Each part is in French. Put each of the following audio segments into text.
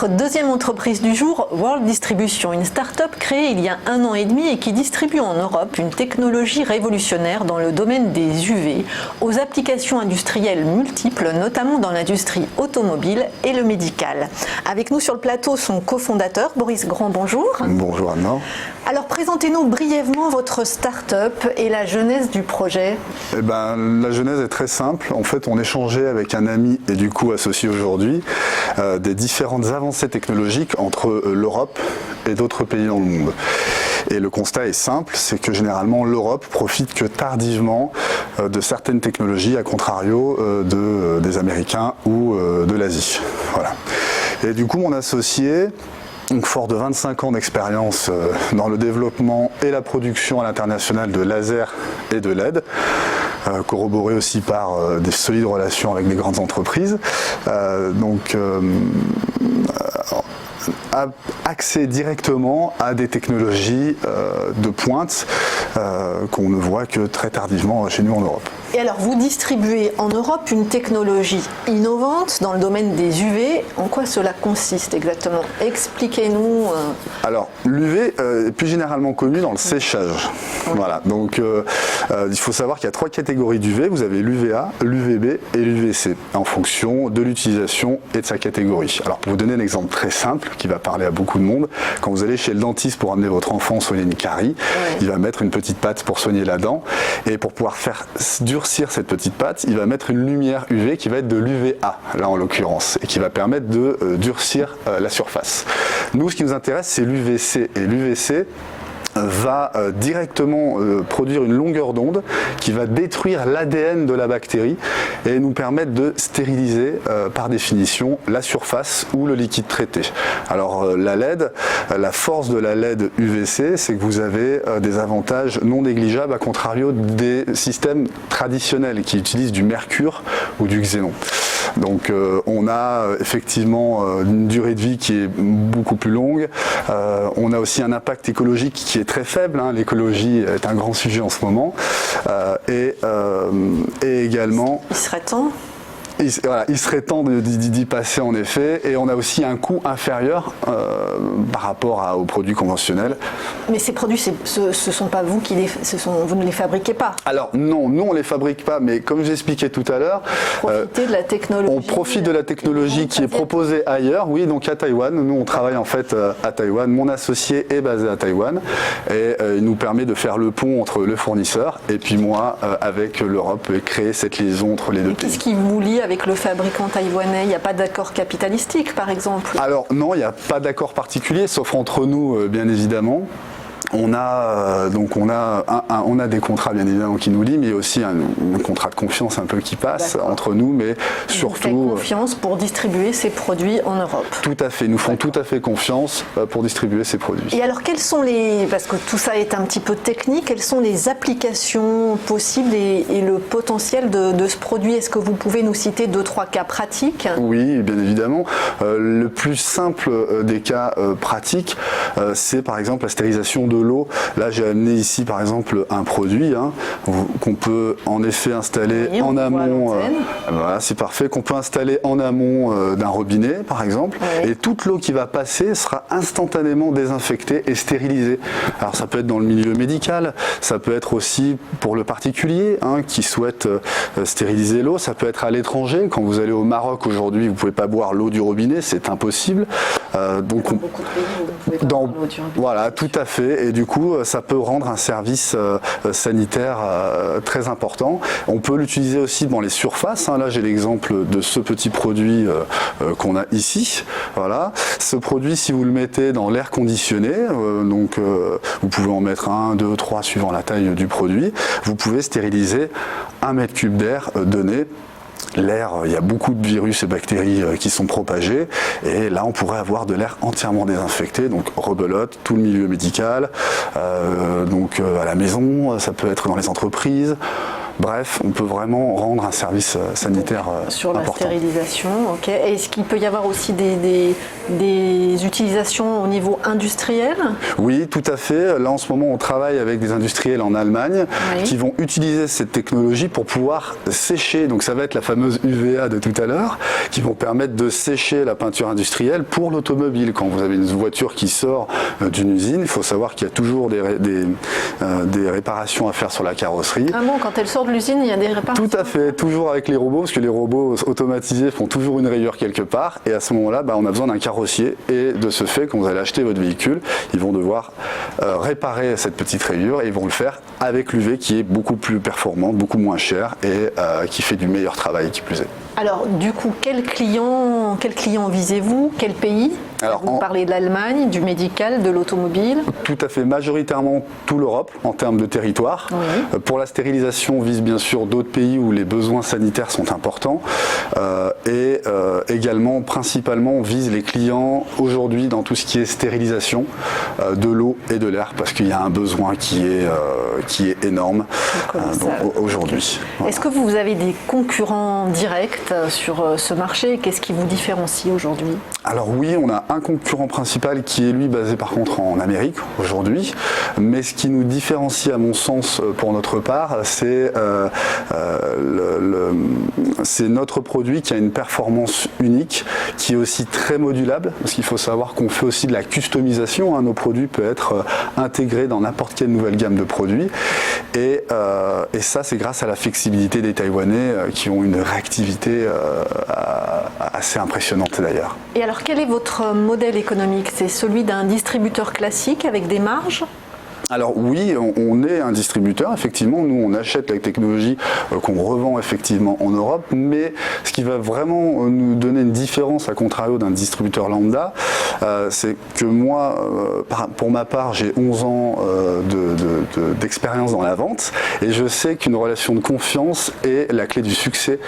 notre deuxième entreprise du jour, World Distribution, une start-up créée il y a 1 an et demi et qui distribue en Europe une technologie révolutionnaire dans le domaine des UV aux applications industrielles multiples, notamment dans l'industrie automobile et le médical. Avec nous sur le plateau son cofondateur, Boris Grand, bonjour. Bonjour Anna. Alors présentez-nous brièvement votre start-up et la genèse du projet. La genèse est très simple. En fait, on échangeait avec un ami et du coup associé aujourd'hui des différentes avancées technologiques entre l'Europe et d'autres pays dans le monde. Et le constat est simple, c'est que généralement l'Europe profite que tardivement de certaines technologies, à contrario des Américains ou de l'Asie. Voilà. Et du coup, mon associé, donc fort de 25 ans d'expérience dans le développement et la production à l'international de lasers et de LED, corroboré aussi par des solides relations avec des grandes entreprises, a accès directement à des technologies de pointe qu'on ne voit que très tardivement chez nous en Europe. Et alors, vous distribuez en Europe une technologie innovante dans le domaine des UV. En quoi cela consiste exactement? Expliquez-nous. Alors, l'UV est plus généralement connu dans le séchage. Oui. Voilà. Donc, il faut savoir qu'il y a 3 catégories d'UV. Vous avez l'UVA, l'UVB et l'UVC, en fonction de l'utilisation et de sa catégorie. Alors, pour vous donner un exemple très simple, qui va parler à beaucoup de monde, quand vous allez chez le dentiste pour amener votre enfant soigner une carie, oui, il va mettre une petite pâte pour soigner la dent, et pour pouvoir faire durcir cette petite pâte, il va mettre une lumière UV qui va être de l'UVA, là en l'occurrence, et qui va permettre de durcir la surface. Nous, ce qui nous intéresse, c'est l'UVC, et l'UVC va directement produire une longueur d'onde qui va détruire l'ADN de la bactérie et nous permettre de stériliser par définition la surface ou le liquide traité. Alors la LED, la force de la LED UVC, c'est que vous avez des avantages non négligeables à contrario des systèmes traditionnels qui utilisent du mercure ou du xénon. Donc on a effectivement une durée de vie qui est beaucoup plus longue, on a aussi un impact écologique qui est très faible, hein. L'écologie est un grand sujet en ce moment, et également... Il serait temps. Il serait temps d'y passer en effet, et on a aussi un coût inférieur par rapport aux produits conventionnels. Mais ces produits, ce sont pas vous qui vous ne les fabriquez pas? Alors non, nous on les fabrique pas, mais comme j'expliquais tout à l'heure, de la technologie. On profite de la technologie qui est proposée ailleurs, oui, donc à Taïwan. Nous on travaille en fait à Taïwan. Mon associé est basé à Taïwan et il nous permet de faire le pont entre le fournisseur et puis moi avec l'Europe et créer cette liaison entre les deux pays. Qu'est-ce qui vous lie avec le fabricant taïwanais? Il n'y a pas d'accord capitalistique, par exemple? Alors non, il n'y a pas d'accord particulier, sauf entre nous, bien évidemment. On a des contrats bien évidemment qui nous lient, mais aussi un contrat de confiance un peu qui passe entre nous, mais surtout... Vous faites confiance pour distribuer ces produits en Europe? Tout à fait, ils nous font tout à fait confiance pour distribuer ces produits. Et alors quelles sont parce que tout ça est un petit peu technique, quelles sont les applications possibles et le potentiel de ce produit? Est-ce que vous pouvez nous citer 2-3 cas pratiques? Oui, bien évidemment. Le plus simple des cas pratiques, c'est par exemple la stérilisation de l'eau. Là, j'ai amené ici, par exemple, un produit qu'on peut en effet installer en amont. Voilà, c'est parfait. Qu'on peut installer en amont d'un robinet, par exemple. Oui. Et toute l'eau qui va passer sera instantanément désinfectée et stérilisée. Alors, ça peut être dans le milieu médical. Ça peut être aussi pour le particulier qui souhaite stériliser l'eau. Ça peut être à l'étranger. Quand vous allez au Maroc aujourd'hui, vous ne pouvez pas boire l'eau du robinet. C'est impossible. Donc, dans beaucoup de pays, vous ne pouvez pas boire l'eau du robinet. Voilà, tout à fait. Et du coup, ça peut rendre un service sanitaire très important. On peut l'utiliser aussi dans les surfaces. Là, j'ai l'exemple de ce petit produit qu'on a ici. Voilà. Ce produit, si vous le mettez dans l'air conditionné, vous pouvez en mettre 1, 2, 3 suivant la taille du produit, vous pouvez stériliser 1 mètre cube d'air donné. L'air, il y a beaucoup de virus et bactéries qui sont propagés et là on pourrait avoir de l'air entièrement désinfecté, donc rebelote, tout le milieu médical, à la maison, ça peut être dans les entreprises, Bref, on peut vraiment rendre un service sanitaire sur la important. stérilisation, ok. Est-ce qu'il peut y avoir aussi des utilisations au niveau industriel? Oui, tout à fait. Là, en ce moment, on travaille avec des industriels en Allemagne qui vont utiliser cette technologie pour pouvoir sécher. Donc, ça va être la fameuse UVA de tout à l'heure, qui vont permettre de sécher la peinture industrielle pour l'automobile. Quand vous avez une voiture qui sort d'une usine, il faut savoir qu'il y a toujours des réparations à faire sur la carrosserie. Ah bon, quand elle sort de l'usine, il y a des réparations? Tout à fait, toujours avec les robots, parce que les robots automatisés font toujours une rayure quelque part, et à ce moment-là, on a besoin d'un carrossier, et de ce fait, quand vous allez acheter votre véhicule, ils vont devoir réparer cette petite rayure, et ils vont le faire avec l'UV qui est beaucoup plus performante, beaucoup moins cher, et qui fait du meilleur travail, qui plus est. Alors, du coup, quel client visez-vous? Quel pays? Alors, vous parlez de l'Allemagne, du médical, de l'automobile? Tout à fait, majoritairement toute l'Europe en termes de territoire. Oui. Pour la stérilisation, on vise bien sûr d'autres pays où les besoins sanitaires sont importants. Et également, principalement, on vise les clients aujourd'hui dans tout ce qui est stérilisation de l'eau et de l'air, parce qu'il y a un besoin qui est énorme aujourd'hui. Voilà. Est-ce que vous avez des concurrents directs sur ce marché? Qu'est-ce qui vous différencie aujourd'hui? Alors oui, on a un concurrent principal qui est lui basé par contre en Amérique aujourd'hui, mais ce qui nous différencie à mon sens pour notre part, c'est notre produit qui a une performance unique, qui est aussi très modulable, parce qu'il faut savoir qu'on fait aussi de la customisation, hein. Nos produits peuvent être intégrés dans n'importe quelle nouvelle gamme de produits, et ça c'est grâce à la flexibilité des Taïwanais qui ont une réactivité assez impressionnante d'ailleurs. Et alors quel est votre modèle économique? C'est celui d'un distributeur classique avec des marges? Alors oui, on est un distributeur, effectivement, nous on achète la technologie qu'on revend effectivement en Europe, mais ce qui va vraiment nous donner une différence à contrario d'un distributeur lambda, c'est que moi, pour ma part, j'ai 11 ans d'expérience dans la vente, et je sais qu'une relation de confiance est la clé du succès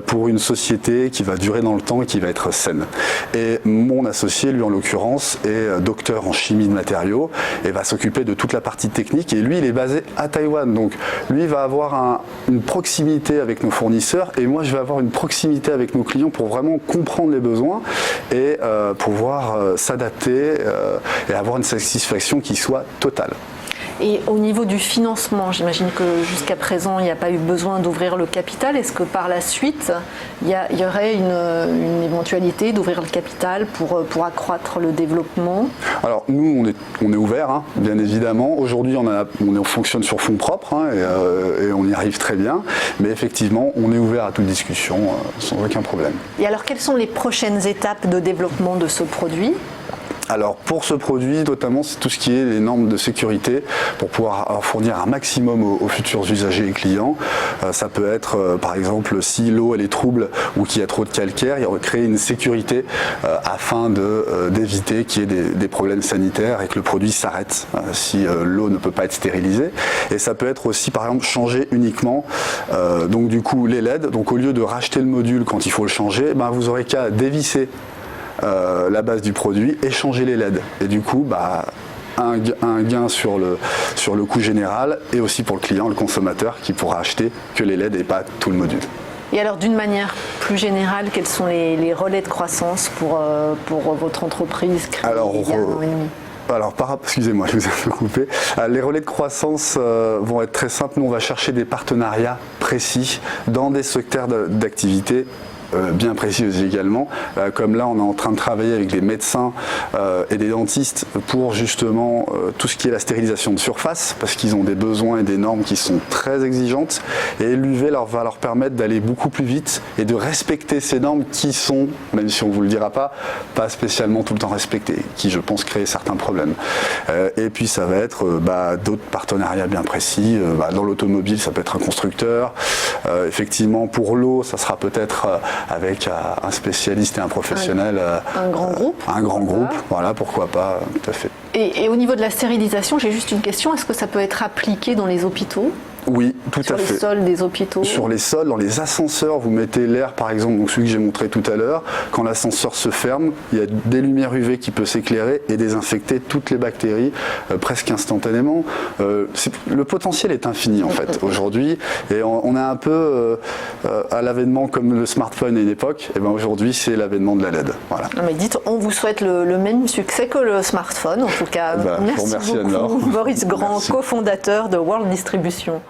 pour une société qui va durer dans le temps et qui va être saine. Et mon associé, lui en l'occurrence, est docteur en chimie de matériaux et va s'occuper de toute la partie technique, et lui il est basé à Taïwan, donc lui va avoir une proximité avec nos fournisseurs, et moi je vais avoir une proximité avec nos clients pour vraiment comprendre les besoins et pouvoir s'adapter et avoir une satisfaction qui soit totale. Et au niveau du financement, j'imagine que jusqu'à présent, il n'y a pas eu besoin d'ouvrir le capital. Est-ce que par la suite, il y aurait une éventualité d'ouvrir le capital pour accroître le développement? Alors nous, on est ouvert, hein, bien évidemment. Aujourd'hui, on fonctionne sur fonds propres, hein, et on y arrive très bien. Mais effectivement, on est ouvert à toute discussion sans aucun problème. Et alors, quelles sont les prochaines étapes de développement de ce produit? Alors pour ce produit, notamment, c'est tout ce qui est les normes de sécurité pour pouvoir fournir un maximum aux futurs usagers et clients. Ça peut être, par exemple, si l'eau elle est trouble ou qu'il y a trop de calcaire, il va créer une sécurité afin d'éviter qu'il y ait des problèmes sanitaires et que le produit s'arrête si l'eau ne peut pas être stérilisée. Et ça peut être aussi, par exemple, changer uniquement donc du coup les LED. Donc au lieu de racheter le module quand il faut le changer, vous aurez qu'à dévisser la base du produit et changer les LED, et du coup un gain sur le coût général, et aussi pour le client, le consommateur, qui pourra acheter que les LED et pas tout le module. Et alors d'une manière plus générale, quels sont les relais de croissance pour votre entreprise? Excusez-moi, je vous ai un peu coupé. Les relais de croissance vont être très simples. Nous, on va chercher des partenariats précis dans des secteurs d'activité bien précises également, comme là on est en train de travailler avec des médecins et des dentistes pour justement tout ce qui est la stérilisation de surface, parce qu'ils ont des besoins et des normes qui sont très exigeantes, et l'UV va leur permettre d'aller beaucoup plus vite et de respecter ces normes qui sont, même si on ne vous le dira pas spécialement tout le temps respectées, qui je pense créent certains problèmes. Et puis ça va être d'autres partenariats bien précis, dans l'automobile ça peut être un constructeur, effectivement pour l'eau ça sera peut-être avec un spécialiste et un professionnel. Un grand groupe. Un grand groupe, voilà, pourquoi pas, tout à fait. Et au niveau de la stérilisation, j'ai juste une question, est-ce que ça peut être appliqué dans les hôpitaux? Oui, tout Sur à fait. les sols des hôpitaux. Sur les sols, dans les ascenseurs, vous mettez l'air par exemple, donc celui que j'ai montré tout à l'heure, quand l'ascenseur se ferme, il y a des lumières UV qui peuvent s'éclairer et désinfecter toutes les bactéries presque instantanément. Le potentiel est infini en fait aujourd'hui et on est un peu à l'avènement comme le smartphone à une époque, et ben aujourd'hui c'est l'avènement de la LED. Voilà. Mais dites, on vous souhaite le même succès que le smartphone en tout cas. Je vous remercie, beaucoup Anne-Laure. Boris Grand, Merci. cofondateur de World Distribution.